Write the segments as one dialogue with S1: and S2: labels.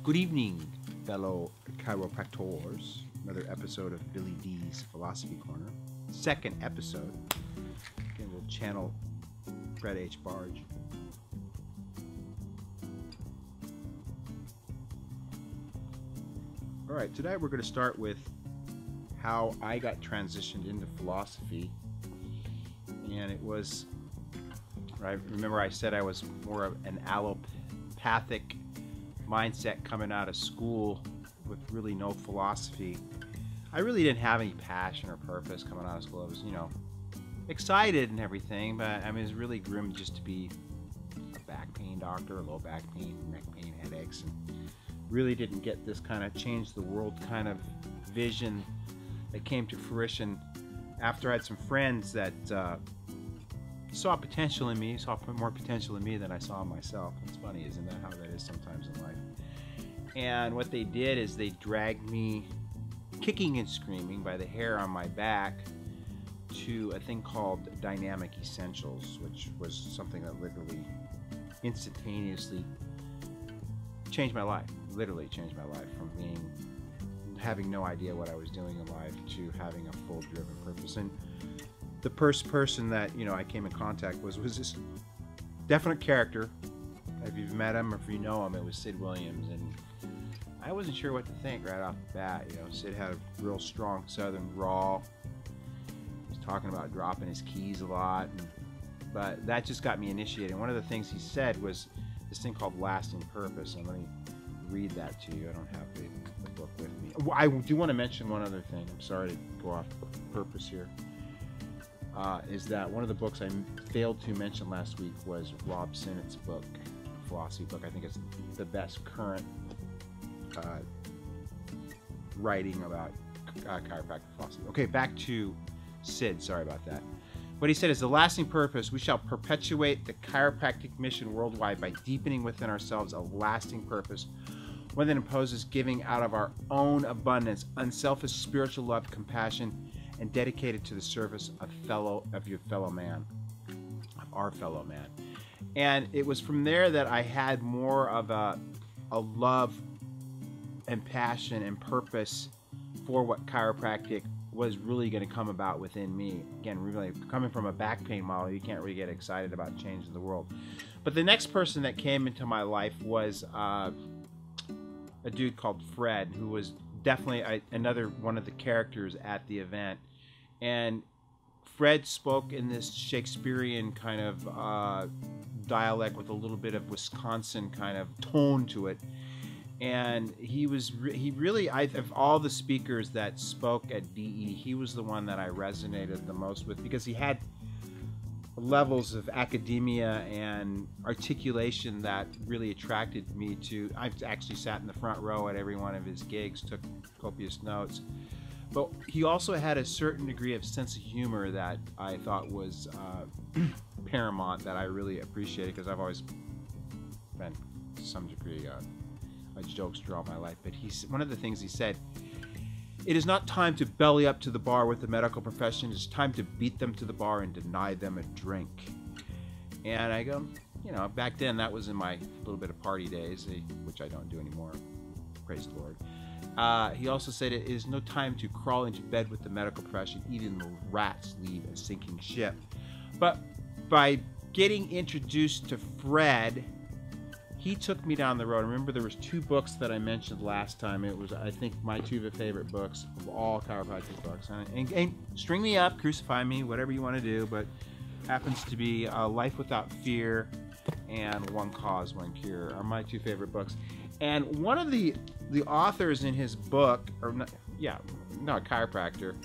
S1: Good evening, fellow chiropractors. Another episode of Billy D's Philosophy Corner. Second episode. Again, we'll channel Fred H. Barge. All right, today we're going to start with how I got transitioned into philosophy. And it was, I remember I said I was more of an allopathic mindset coming out of school with really no philosophy. I really didn't have any passion or purpose coming out of school. I was, excited and everything, but I mean, it was really groomed just to be a back pain doctor, low back pain, neck pain, headaches, and really didn't get this kind of change the world kind of vision that came to fruition after I had some friends that saw potential in me, saw more potential in me than I saw in myself. It's funny, isn't that how that is sometimes in life? And what they did is they dragged me kicking and screaming by the hair on my back to a thing called Dynamic Essentials, which was something that literally instantaneously changed my life. Literally changed my life from having no idea what I was doing in life to having a full driven purpose. And the first person that I came in contact with was this definite character. If you've met him or if you know him, it was Sid Williams, and I wasn't sure what to think right off the bat. Sid had a real strong Southern drawl. He was talking about dropping his keys a lot, but that just got me initiated. One of the things he said was this thing called lasting purpose, and let me read that to you. I don't have the book with me. I do want to mention one other thing. I'm sorry to go off purpose here. Is that one of the books I failed to mention last week was Rob Sinnott's book, philosophy book. I think it's the best current writing about chiropractic philosophy. Okay, back to Sid. Sorry about that. What he said is, the lasting purpose: we shall perpetuate the chiropractic mission worldwide by deepening within ourselves a lasting purpose, one that imposes giving out of our own abundance, unselfish spiritual love, compassion, and dedicated to the service of your fellow man, of our fellow man. And it was from there that I had more of a love and passion and purpose for what chiropractic was really going to come about within me. Again, really coming from a back pain model, you can't really get excited about changing the world. But the next person that came into my life was a dude called Fred, who was definitely another one of the characters at the event. And Fred spoke in this Shakespearean kind of dialect with a little bit of Wisconsin kind of tone to it. And he really, of all the speakers that spoke at DE, he was the one that I resonated the most with, because he had levels of academia and articulation that really attracted me to. I actually sat in the front row at every one of his gigs, took copious notes. But he also had a certain degree of sense of humor that I thought was paramount, that I really appreciated, because I've always been, to some degree, a jokester all my life. But one of the things he said, it is not time to belly up to the bar with the medical profession. It's time to beat them to the bar and deny them a drink. And I go, back then that was in my little bit of party days, which I don't do anymore. Praise the Lord. He also said, it is no time to crawl into bed with the medical profession. Even the rats leave a sinking ship. But by getting introduced to Fred, he took me down the road. Remember, there was two books that I mentioned last time. It was, I think, my two favorite books of all chiropractic books. And string me up, crucify me, whatever you want to do, but happens to be Life Without Fear and One Cause, One Cure are my two favorite books. And one of the authors in his book, not a chiropractor,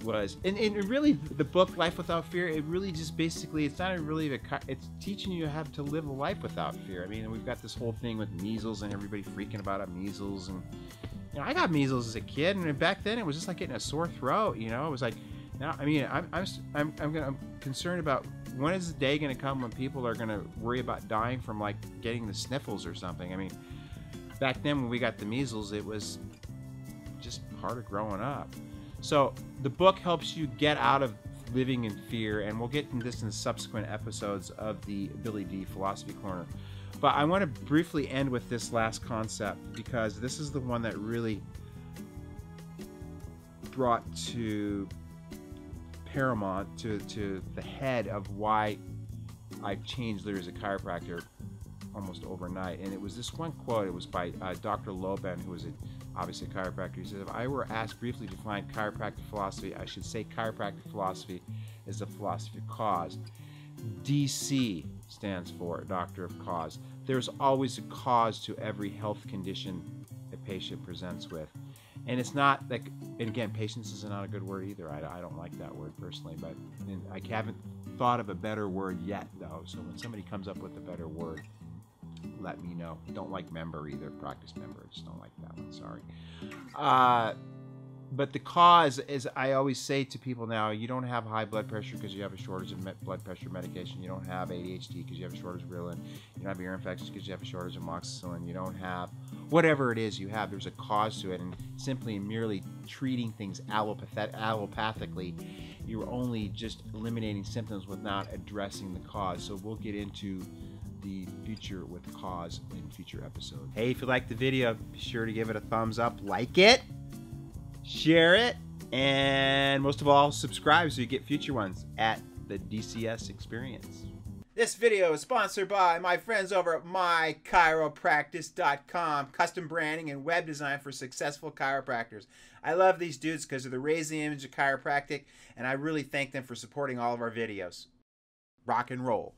S1: was, and really the book Life Without Fear, it really just basically, it's not really it's teaching you how to live a life without fear. I mean, we've got this whole thing with measles and everybody freaking about measles, and I got measles as a kid, and back then it was just like getting a sore throat. It was like, now, I mean, I'm concerned about when is the day going to come when people are going to worry about dying from like getting the sniffles or something. I mean, back then when we got the measles, it was just part of growing up. So the book helps you get out of living in fear, and we'll get into this in the subsequent episodes of the Billy D Philosophy Corner. But I want to briefly end with this last concept, because this is the one that really brought to paramount to the head of why I've changed literally as a chiropractor almost overnight. And it was this one quote. It was by Dr. Loban, who was obviously a chiropractor. He said, if I were asked briefly to define chiropractic philosophy, I should say chiropractic philosophy is the philosophy of cause. DC stands for Doctor of Cause. There's always a cause to every health condition a patient presents with. And it's not like, and again, patience is not a good word either. I don't like that word personally, but I haven't thought of a better word yet, though. So when somebody comes up with a better word, let me know. Don't like member either, practice member. I just don't like that one, sorry. But the cause is, I always say to people now, you don't have high blood pressure because you have a shortage of blood pressure medication. You don't have ADHD because you have a shortage of Ritalin. You don't have ear infections because you have a shortage of amoxicillin. You don't have whatever it is you have. There's a cause to it, and simply merely treating things allopathically, you're only just eliminating symptoms without addressing the cause. So we'll get into the future with cause in future episodes. Hey, if you liked the video, be sure to give it a thumbs up, like it, share it, and most of all, subscribe so you get future ones at the DCS Experience. This video is sponsored by my friends over at mychiropractic.com, custom branding and web design for successful chiropractors. I love these dudes because they're raising the image of chiropractic, and I really thank them for supporting all of our videos. Rock and roll.